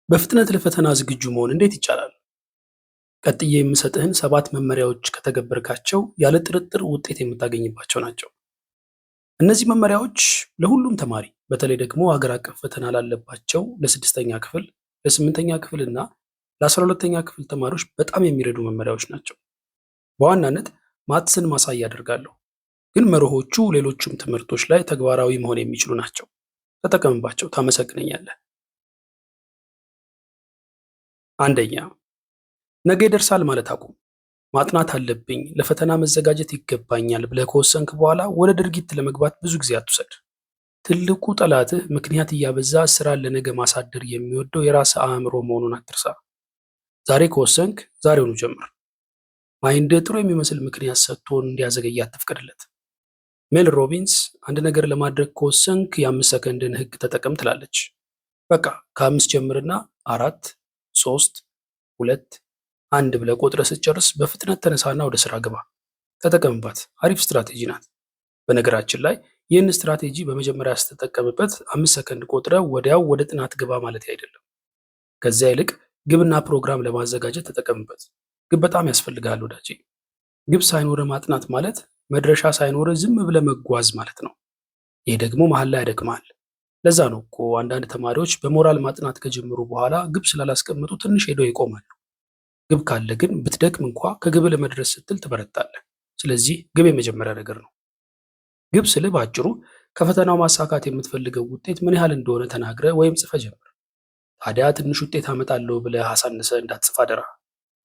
በፍጥነት ለፈተና ዝግጁ መሆን እንዴት ይቻላል? ቀጥዬ የምሰጥህን 7 መመሪያዎች ከተገበርካቸው ያለ ጥርጥር ውጤት የምታገኝባቸው ናቸው። እነዚህ መመሪያዎች ለሁሉም ተማሪ በተለይ ደግሞ ሀገር አቀፍ ፈተና ላለባቸው ለስድስተኛ ክፍል፣ ለስምንተኛ ክፍል እና ለ12ኛ ክፍል ተማሪዎች በጣም የሚረዱ መመሪያዎች ናቸው። በዋናነት ማትስን ማሳያ አደርጋለሁ፣ ግን መርሆቹ ሌሎችም ትምህርቶች ላይ ተግባራዊ መሆን የሚችሉ ናቸው። ተጠቀምባቸው፣ ታመሰግነኛለህ። አንደኛ፣ ነገ ይደርሳል ማለት አቁም። ማጥናት አለብኝ፣ ለፈተና መዘጋጀት ይገባኛል ብለህ ከወሰንክ በኋላ ወደ ድርጊት ለመግባት ብዙ ጊዜ አትውሰድ። ትልቁ ጠላትህ ምክንያት እያበዛ ስራን ለነገ ማሳደር የሚወደው የራስህ አእምሮ መሆኑን አትርሳ። ዛሬ ከወሰንክ ዛሬውኑ ጀምር። ማይንድህ ጥሩ የሚመስል ምክንያት ሰጥቶን እንዲያዘገይ አትፍቀድለት። ሜል ሮቢንስ አንድ ነገር ለማድረግ ከወሰንክ የአምስት ሰከንድን ህግ ተጠቀም ትላለች። በቃ ከ5 ጀምርና 4 3 2 1 ብለህ ቆጥረህ ስትጨርስ በፍጥነት ተነሳና ወደ ስራ ግባ። ተጠቀምባት። አሪፍ ስትራቴጂ ናት። በነገራችን ላይ ይህን ስትራቴጂ በመጀመሪያ ስትጠቀምበት 5 ሰከንድ ቆጥረህ ወዲያው ወደ ጥናት ግባ ማለት አይደለም። ከዚያ ይልቅ ግብና ፕሮግራም ለማዘጋጀት ተጠቀምበት። ግብ በጣም ያስፈልጋል ወዳጄ። ግብ ሳይኖርህ ማጥናት ማለት መድረሻ ሳይኖርህ ዝም ብለህ መጓዝ ማለት ነው። ይህ ደግሞ መሀል ላይ ያደክማል። ለዛ ነው እኮ አንዳንድ ተማሪዎች በሞራል ማጥናት ከጀመሩ በኋላ ግብ ስላላስቀምጡ ትንሽ ሄደው ይቆማሉ። ግብ ካለ ግን ብትደክም እንኳ ከግብ ለመድረስ ስትል ትበረታለህ። ስለዚህ ግብ የመጀመሪያ ነገር ነው። ግብ ስልህ በአጭሩ ከፈተናው ማሳካት የምትፈልገው ውጤት ምን ያህል እንደሆነ ተናግረህ ወይም ጽፈህ ጀምር። ታዲያ ትንሽ ውጤት አመጣለሁ ብለህ አሳንሰህ እንዳትጽፍ አደራ።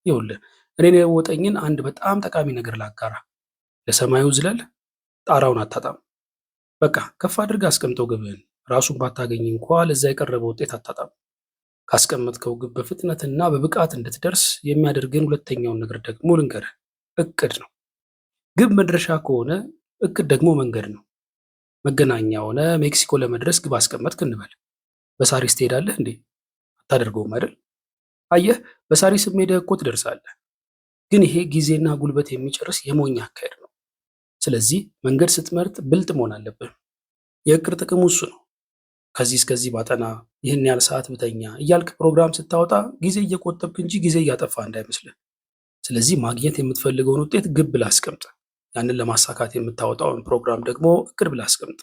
ይኸውልህ እኔን የወጠኝን አንድ በጣም ጠቃሚ ነገር ላጋራ። ለሰማዩ ዝለል፣ ጣራውን አታጣም። በቃ ከፍ አድርገህ አስቀምጠው ግብህን። ራሱን ባታገኝ እንኳ ለዛ የቀረበ ውጤት አታጣም። ካስቀመጥከው ግብ በፍጥነትና በብቃት እንድትደርስ የሚያደርግን ሁለተኛውን ነገር ደግሞ ልንገርህ፣ እቅድ ነው። ግብ መድረሻ ከሆነ እቅድ ደግሞ መንገድ ነው። መገናኛ ሆነ ሜክሲኮ ለመድረስ ግብ አስቀመጥክ እንበል። በሳሪስ ትሄዳለህ እንዴ? አታደርገውም አይደል? አየህ፣ በሳሪስ ሄደህ እኮ ትደርሳለህ። ግን ይሄ ጊዜና ጉልበት የሚጨርስ የሞኝ አካሄድ ነው። ስለዚህ መንገድ ስትመርጥ ብልጥ መሆን አለብህ። የእቅድ ጥቅሙ እሱ ነው። ከዚህ እስከዚህ ባጠና፣ ይህን ያህል ሰዓት ብተኛ እያልክ ፕሮግራም ስታወጣ ጊዜ እየቆጠብክ እንጂ ጊዜ እያጠፋ እንዳይመስልህ። ስለዚህ ማግኘት የምትፈልገውን ውጤት ግብ ብለህ አስቀምጥ። ያንን ለማሳካት የምታወጣውን ፕሮግራም ደግሞ እቅድ ብለህ አስቀምጥ።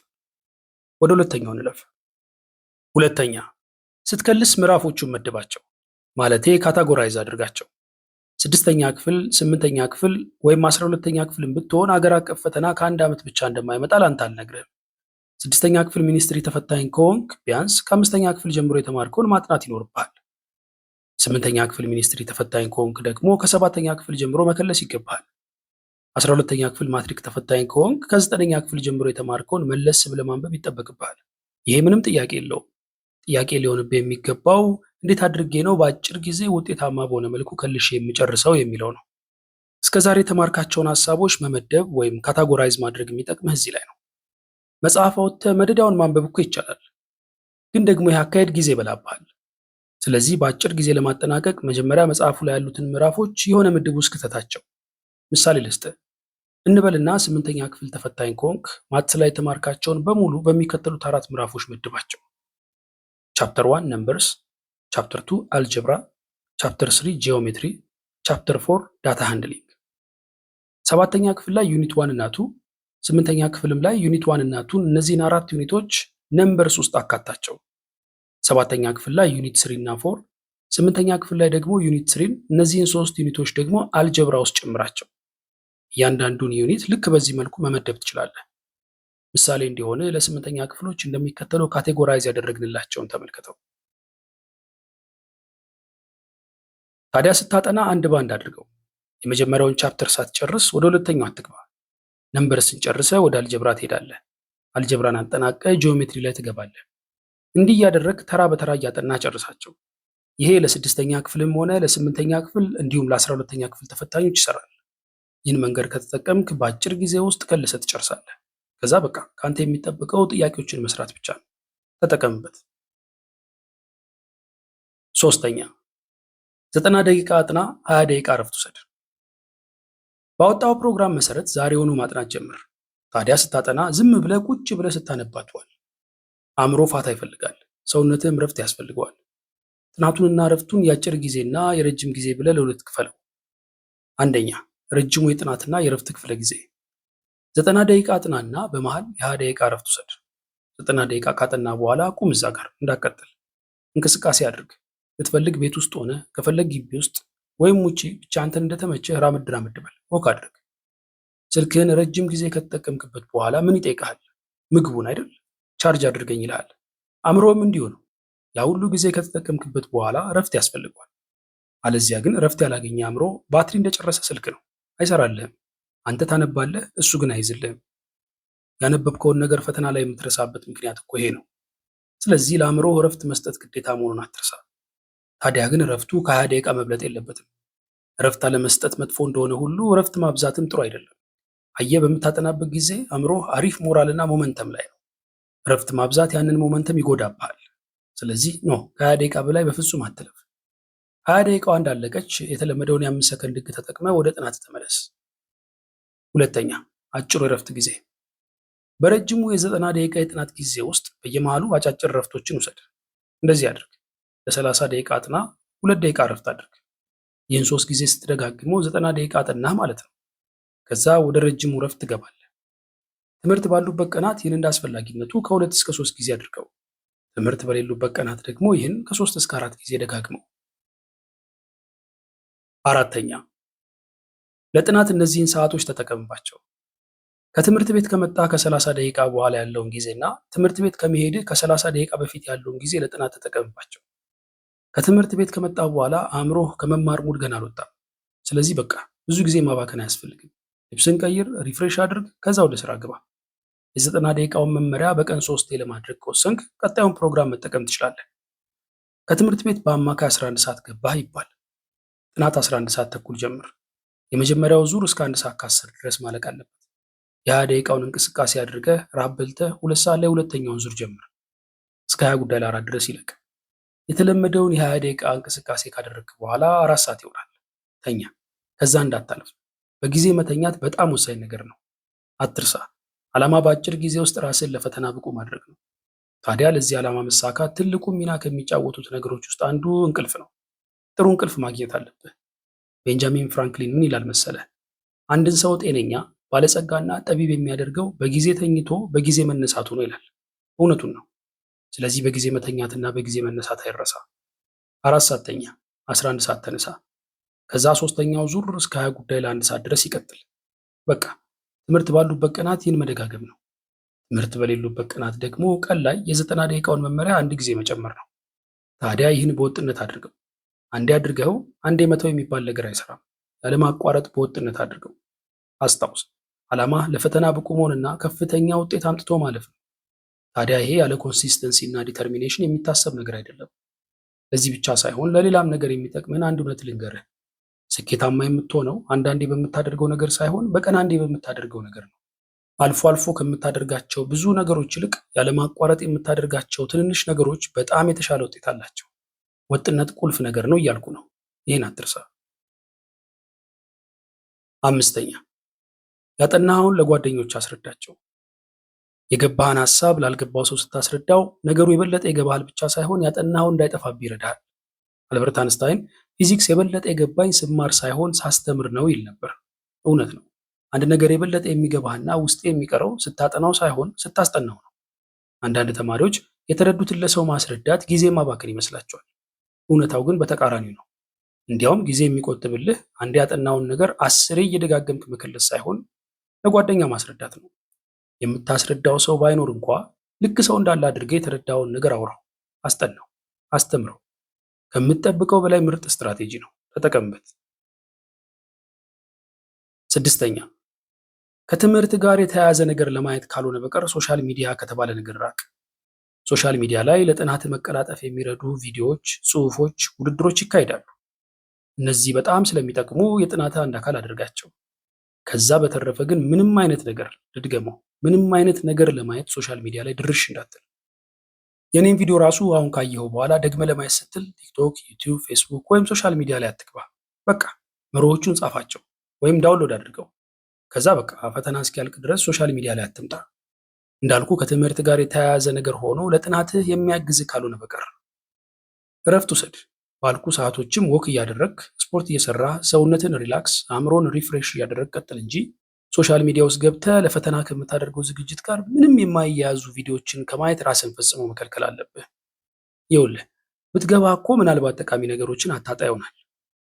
ወደ ሁለተኛው እንለፍ። ሁለተኛ፣ ስትከልስ ምዕራፎቹን መድባቸው፣ ማለቴ ካታጎራይዝ አድርጋቸው። ስድስተኛ ክፍል፣ ስምንተኛ ክፍል ወይም 12ኛ ክፍልን ብትሆን አገር አቀፍ ፈተና ከአንድ ዓመት ብቻ እንደማይመጣ ላንተ አልነግርህም። ስድስተኛ ክፍል ሚኒስትሪ ተፈታኝ ከሆንክ ቢያንስ ከአምስተኛ ክፍል ጀምሮ የተማርከውን ማጥናት ይኖርብሃል። ስምንተኛ ክፍል ሚኒስትሪ ተፈታኝ ከሆንክ ደግሞ ከሰባተኛ ክፍል ጀምሮ መከለስ ይገባሃል። 12ኛ ክፍል ማትሪክ ተፈታኝ ከሆንክ ከ9ኛ ክፍል ጀምሮ የተማርከውን መለስ ብለህ ማንበብ ይጠበቅብሃል። ይሄ ምንም ጥያቄ የለውም። ጥያቄ ሊሆንብህ የሚገባው እንዴት አድርጌ ነው በአጭር ጊዜ ውጤታማ በሆነ መልኩ ከልሼ የምጨርሰው የሚለው ነው። እስከዛሬ የተማርካቸውን ሀሳቦች መመደብ ወይም ካታጎራይዝ ማድረግ የሚጠቅምህ እዚህ ላይ ነው። መጽሐፍ አውጥተህ መደዳውን ማንበብ እኮ ይቻላል፣ ግን ደግሞ ይህ አካሄድ ጊዜ ይበላብሃል። ስለዚህ በአጭር ጊዜ ለማጠናቀቅ መጀመሪያ መጽሐፉ ላይ ያሉትን ምዕራፎች የሆነ ምድብ ውስጥ ክተታቸው። ምሳሌ ልስጥህ እንበልና 8ኛ ክፍል ተፈታኝ ከሆንክ ማትስ ላይ የተማርካቸውን በሙሉ በሚከተሉት 4 ምዕራፎች መድባቸው። ቻፕተር 1 ነምበርስ፣ ቻፕተር 2 አልጀብራ፣ ቻፕተር 3 ጂኦሜትሪ፣ ቻፕተር 4 ዳታ ሃንድሊንግ። 7ኛ ክፍል ላይ ዩኒት 1 እና 2፣ 8ኛ ክፍልም ላይ ዩኒት 1 እና 2 እነዚህን 4 ዩኒቶች ነምበርስ ውስጥ አካታቸው። 7ኛ ክፍል ላይ ዩኒት 3 እና 4፣ 8ኛ ክፍል ላይ ደግሞ ዩኒት 3፣ እነዚህን 3 ዩኒቶች ደግሞ አልጀብራ ውስጥ ጨምራቸው። እያንዳንዱን ዩኒት ልክ በዚህ መልኩ መመደብ ትችላለህ። ምሳሌ እንዲሆን ለ8ኛ ክፍሎች እንደሚከተለው ካቴጎራይዝ ያደረግንላቸውን ተመልከተው። ታዲያ ስታጠና አንድ ባንድ አድርገው። የመጀመሪያውን ቻፕተር ሳትጨርስ ወደ ሁለተኛው አትግባ። ነምበርስን ጨርሰህ ወደ አልጀብራ ትሄዳለህ። አልጀብራን አጠናቀህ ጂኦሜትሪ ላይ ትገባለህ። እንዲህ እያደረግ ተራ በተራ እያጠና ጨርሳቸው። ይሄ ለ6ኛ ክፍልም ሆነ ለ8ኛ ክፍል እንዲሁም ለ12ኛ ክፍል ተፈታኞች ይሰራል። ይህን መንገድ ከተጠቀምክ በአጭር ጊዜ ውስጥ ከልሰህ ትጨርሳለህ። ከዛ በቃ ከአንተ የሚጠብቀው ጥያቄዎችን መስራት ብቻ ነው። ተጠቀምበት። ሶስተኛ፣ 90 ደቂቃ አጥና፣ 20 ደቂቃ እረፍት ውሰድ። ባወጣው ፕሮግራም መሰረት ዛሬውኑ ማጥናት ጀምር። ታዲያ ስታጠና ዝም ብለህ ቁጭ ብለህ ስታነባትዋል። አእምሮ ፋታ ይፈልጋል፣ ሰውነትህም እረፍት ያስፈልገዋል። ጥናቱንና እረፍቱን የአጭር ጊዜና የረጅም ጊዜ ብለህ ለሁለት ክፈለው። አንደኛ፣ ረጅሙ የጥናትና የእረፍት ክፍለ ጊዜ 90 ደቂቃ ጥናና በመሃል የ20 ደቂቃ እረፍት ውሰድ። 90 ደቂቃ ካጠና በኋላ ቁም፣ እዛ ጋር እንዳቀጥል። እንቅስቃሴ አድርግ። ብትፈልግ ቤት ውስጥ ሆነ፣ ከፈለግ ግቢ ውስጥ ወይም ውጪ፣ ብቻ አንተን እንደተመቸህ ራመድ ራመድ በል፣ ወክ አድርግ። ስልክህን ረጅም ጊዜ ከተጠቀምክበት በኋላ ምን ይጠይቅሃል? ምግቡን አይደል? ቻርጅ አድርገኝ ይልሃል። አእምሮም እንዲሁ ነው። ያ ሁሉ ጊዜ ከተጠቀምክበት በኋላ እረፍት ያስፈልገዋል። አለዚያ ግን እረፍት ያላገኘ አእምሮ ባትሪ እንደጨረሰ ስልክ ነው፣ አይሰራልህም። አንተ ታነባለህ፣ እሱ ግን አይዝልህም። ያነበብከውን ነገር ፈተና ላይ የምትረሳበት ምክንያት እኮ ይሄ ነው። ስለዚህ ለአእምሮ እረፍት መስጠት ግዴታ መሆኑን አትርሳ። ታዲያ ግን እረፍቱ ከ20 ደቂቃ መብለጥ የለበትም። እረፍት አለመስጠት መጥፎ እንደሆነ ሁሉ እረፍት ማብዛትም ጥሩ አይደለም። አየህ፣ በምታጠናበት ጊዜ አእምሮ አሪፍ ሞራልና ሞመንተም ላይ ነው። እረፍት ማብዛት ያንን ሞመንተም ይጎዳብሃል። ስለዚህ ከ20 ደቂቃ በላይ በፍጹም አትለፍ። 20 ደቂቃዋ እንዳለቀች የተለመደውን የ5 ሰከንድ ህግ ተጠቅመ ወደ ጥናት ተመለስ። ሁለተኛ፣ አጭሩ የእረፍት ጊዜ። በረጅሙ የ90 ደቂቃ የጥናት ጊዜ ውስጥ በየመሃሉ አጫጭር እረፍቶችን ውሰድ። እንደዚህ አድርግ። ለ30 ደቂቃ አጥና፣ 2 ደቂቃ እረፍት አድርግ። ይህን 3 ጊዜ ስትደጋግመው 90 ደቂቃ አጠናህ ማለት ነው። ከዛ ወደ ረጅሙ እረፍት ትገባለህ። ትምህርት ባሉበት ቀናት ይህን እንደ አስፈላጊነቱ ከ2 እስከ 3 ጊዜ አድርገው። ትምህርት በሌሉበት ቀናት ደግሞ ይህን ከ3 እስከ 4 ጊዜ ደጋግመው። አራተኛ፣ ለጥናት እነዚህን ሰዓቶች ተጠቀምባቸው። ከትምህርት ቤት ከመጣ ከ30 ደቂቃ በኋላ ያለውን ጊዜና ትምህርት ቤት ከመሄድ ከ30 ደቂቃ በፊት ያለውን ጊዜ ለጥናት ተጠቀምባቸው። ከትምህርት ቤት ከመጣ በኋላ አእምሮህ ከመማር ሙድ ገና አልወጣም። ስለዚህ በቃ ብዙ ጊዜ ማባከን አያስፈልግም። ልብስን ቀይር፣ ሪፍሬሽ አድርግ፣ ከዛ ወደ ስራ ግባ። የ90 ደቂቃውን መመሪያ በቀን 3 ለማድረግ ከወሰንክ ቀጣዩን ፕሮግራም መጠቀም ትችላለህ። ከትምህርት ቤት በአማካይ 11 ሰዓት ገባህ ይባል። ጥናት 11 ሰዓት ተኩል ጀምር። የመጀመሪያው ዙር እስከ 1 ሰዓት ከ10 ድረስ ማለቅ አለበት። የ20 ደቂቃውን እንቅስቃሴ አድርገህ ራብ በልተህ 2 ሰዓት ላይ ሁለተኛውን ዙር ጀምር። እስከ 20 ጉዳይ ለ4 ድረስ ይለቅ። የተለመደውን የ20 ደቂቃ እንቅስቃሴ ካደረግክ በኋላ 4 ሰዓት ይሆናል። ተኛ። ከዛ እንዳታልፍ። በጊዜ መተኛት በጣም ወሳኝ ነገር ነው። አትርሳ። ዓላማ በአጭር ጊዜ ውስጥ ራስን ለፈተና ብቁ ማድረግ ነው። ታዲያ ለዚህ ዓላማ መሳካት ትልቁ ሚና ከሚጫወቱት ነገሮች ውስጥ አንዱ እንቅልፍ ነው። ጥሩ እንቅልፍ ማግኘት አለብህ። ቤንጃሚን ፍራንክሊን ምን ይላል መሰለ? አንድን ሰው ጤነኛ፣ ባለጸጋና ጠቢብ የሚያደርገው በጊዜ ተኝቶ በጊዜ መነሳቱ ነው ይላል። እውነቱን ነው። ስለዚህ በጊዜ መተኛትና በጊዜ መነሳት አይረሳ። 4 ሰዓት ተኛ፣ 11 ሰዓት ተነሳ። ከዛ ሶስተኛው ዙር እስከ 20 ጉዳይ ለ1 ሰዓት ድረስ ይቀጥል። በቃ ትምህርት ባሉበት ቀናት ይህን መደጋገም ነው። ትምህርት በሌሉበት ቀናት ደግሞ ቀን ላይ የ90 ደቂቃውን መመሪያ አንድ ጊዜ መጨመር ነው። ታዲያ ይህን በወጥነት አድርገው። አንዴ አድርገው አንዴ መተው የሚባል ነገር አይሰራም። ያለማቋረጥ በወጥነት አድርገው። አስታውስ፣ ዓላማ ለፈተና ብቁ መሆንና ከፍተኛ ውጤት አምጥቶ ማለፍ ነው። ታዲያ ይሄ ያለ ኮንሲስተንሲ እና ዲተርሚኔሽን የሚታሰብ ነገር አይደለም። ለዚህ ብቻ ሳይሆን ለሌላም ነገር የሚጠቅምን አንድ እውነት ልንገርህ። ስኬታማ የምትሆነው አንዳንዴ በምታደርገው ነገር ሳይሆን በቀን አንዴ በምታደርገው ነገር ነው። አልፎ አልፎ ከምታደርጋቸው ብዙ ነገሮች ይልቅ ያለማቋረጥ የምታደርጋቸው ትንንሽ ነገሮች በጣም የተሻለ ውጤት አላቸው። ወጥነት ቁልፍ ነገር ነው እያልኩ ነው። ይህን አትርሳ። አምስተኛ፣ ያጠናኸውን ለጓደኞች አስረዳቸው። የገባህን ሐሳብ ላልገባው ሰው ስታስረዳው ነገሩ የበለጠ ይገባሃል ብቻ ሳይሆን ያጠናኸውን እንዳይጠፋብህ ይረዳሃል። አልበርት አንስታይን ፊዚክስ የበለጠ የገባኝ ስማር ሳይሆን ሳስተምር ነው ይል ነበር። እውነት ነው። አንድ ነገር የበለጠ የሚገባህና ውስጥ የሚቀረው ስታጠናው ሳይሆን ስታስጠናው ነው። አንዳንድ ተማሪዎች የተረዱትን ለሰው ማስረዳት ጊዜ ማባከን ይመስላቸዋል። እውነታው ግን በተቃራኒው ነው። እንዲያውም ጊዜ የሚቆጥብልህ አንድ ያጠናውን ነገር 10 እየደጋገምክ መከለስ ሳይሆን ለጓደኛ ማስረዳት ነው። የምታስረዳው ሰው ባይኖር እንኳ ልክ ሰው እንዳለ አድርገህ የተረዳውን ነገር አውራው፣ አስጠናው፣ አስተምረው። ከምትጠብቀው በላይ ምርጥ ስትራቴጂ ነው። ተጠቀምበት። ስድስተኛ፣ ከትምህርት ጋር የተያያዘ ነገር ለማየት ካልሆነ በቀር ሶሻል ሚዲያ ከተባለ ነገር ራቅ። ሶሻል ሚዲያ ላይ ለጥናት መቀላጠፍ የሚረዱ ቪዲዮዎች፣ ጽሑፎች፣ ውድድሮች ይካሄዳሉ። እነዚህ በጣም ስለሚጠቅሙ የጥናት አንድ አካል አድርጋቸው። ከዛ በተረፈ ግን ምንም አይነት ነገር ልድገመው፣ ምንም አይነት ነገር ለማየት ሶሻል ሚዲያ ላይ ድርሽ እንዳትል። የኔን ቪዲዮ ራሱ አሁን ካየኸው በኋላ ደግመ ለማየት ስትል ቲክቶክ፣ ዩቲዩብ፣ ፌስቡክ ወይም ሶሻል ሚዲያ ላይ አትግባ። በቃ መርሆቹን ጻፋቸው ወይም ዳውንሎድ አድርገው። ከዛ በቃ ፈተና እስኪያልቅ ድረስ ሶሻል ሚዲያ ላይ አትምጣ። እንዳልኩ ከትምህርት ጋር የተያያዘ ነገር ሆኖ ለጥናትህ የሚያግዝ ካልሆነ በቀር። እረፍት ውሰድ። ባልኩ ሰዓቶችም ወክ እያደረግ ስፖርት እየሰራ ሰውነትን ሪላክስ አእምሮን ሪፍሬሽ እያደረግ ቀጥል እንጂ ሶሻል ሚዲያ ውስጥ ገብተህ ለፈተና ከምታደርገው ዝግጅት ጋር ምንም የማይያያዙ ቪዲዮዎችን ከማየት ራስን ፈጽሞ መከልከል አለብህ። ይኸውልህ ብትገባ እኮ ምናልባት ጠቃሚ ነገሮችን አታጣ ይሆናል።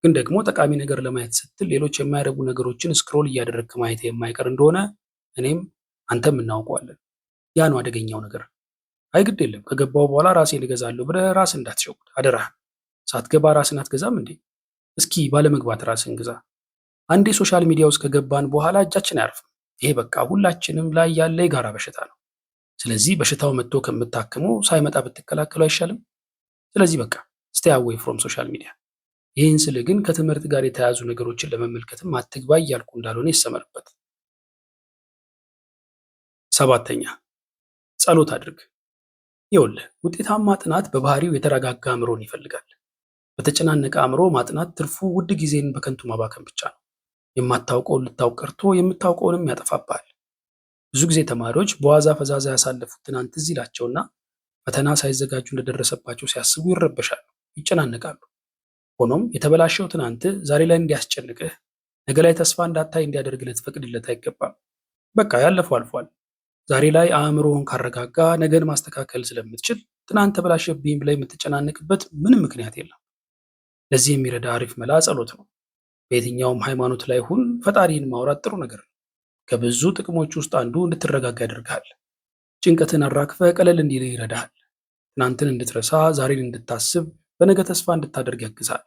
ግን ደግሞ ጠቃሚ ነገር ለማየት ስትል ሌሎች የማይረቡ ነገሮችን ስክሮል እያደረግክ ማየት የማይቀር እንደሆነ እኔም አንተም እናውቀዋለን። ያ ነው አደገኛው ነገር። አይ ግድ የለም ከገባው በኋላ ራሴን እገዛለሁ ብለህ ራስን እንዳትሸውድ አደራህን። ሳትገባ ራስን አትገዛም እንዴ? እስኪ ባለመግባት ራስን ግዛ። አንዴ ሶሻል ሚዲያ ውስጥ ከገባን በኋላ እጃችን አያርፍም። ይሄ በቃ ሁላችንም ላይ ያለ የጋራ በሽታ ነው። ስለዚህ በሽታው መጥቶ ከምታክመው ሳይመጣ ብትከላከሉ አይሻልም? ስለዚህ በቃ ስቴይ አዌይ ፍሮም ሶሻል ሚዲያ። ይህን ስል ግን ከትምህርት ጋር የተያያዙ ነገሮችን ለመመልከትም አትግባ እያልኩ እንዳልሆነ ይሰመርበት። 7ኛ ጸሎት አድርግ። ይኸውልህ ውጤታማ ጥናት በባህሪው የተረጋጋ አእምሮን ይፈልጋል። በተጨናነቀ አእምሮ ማጥናት ትርፉ ውድ ጊዜን በከንቱ ማባከን ብቻ ነው። የማታውቀውን ልታውቅ ቀርቶ የምታውቀውንም ያጠፋብሃል። ብዙ ጊዜ ተማሪዎች በዋዛ ፈዛዛ ያሳለፉት ትናንት ትዝ ይላቸውና ፈተና ሳይዘጋጁ እንደደረሰባቸው ሲያስቡ ይረበሻሉ፣ ይጨናነቃሉ። ሆኖም የተበላሸው ትናንት ዛሬ ላይ እንዲያስጨንቅህ፣ ነገ ላይ ተስፋ እንዳታይ እንዲያደርግህ ልትፈቅድለት አይገባም። በቃ ያለፈው አልፏል። ዛሬ ላይ አእምሮህን ካረጋጋ ነገን ማስተካከል ስለምትችል ትናንት ተበላሸብኝ ብላ የምትጨናነቅበት ምንም ምክንያት የለም። ለዚህ የሚረዳ አሪፍ መላ ጸሎት ነው። በየትኛውም ሃይማኖት ላይ ሁን ፈጣሪን ማውራት ጥሩ ነገር ነው። ከብዙ ጥቅሞች ውስጥ አንዱ እንድትረጋጋ ያደርግሃል። ጭንቀትን አራክፈ ቀለል እንዲል ይረዳሃል። ትናንትን እንድትረሳ፣ ዛሬን እንድታስብ፣ በነገ ተስፋ እንድታደርግ ያግዛል።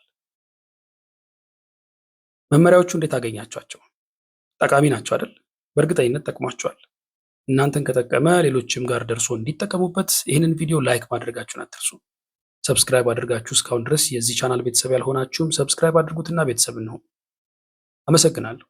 መመሪያዎቹ እንዴት አገኛቸዋቸው? ጠቃሚ ናቸው አይደል? በእርግጠኝነት ጠቅሟቸዋል። እናንተን ከጠቀመ ሌሎችም ጋር ደርሶ እንዲጠቀሙበት ይህንን ቪዲዮ ላይክ ማድረጋችሁን አትርሱ። ሰብስክራይብ አድርጋችሁ እስካሁን ድረስ የዚህ ቻናል ቤተሰብ ያልሆናችሁም ሰብስክራይብ አድርጉትና ቤተሰብ እንሁን። አመሰግናለሁ።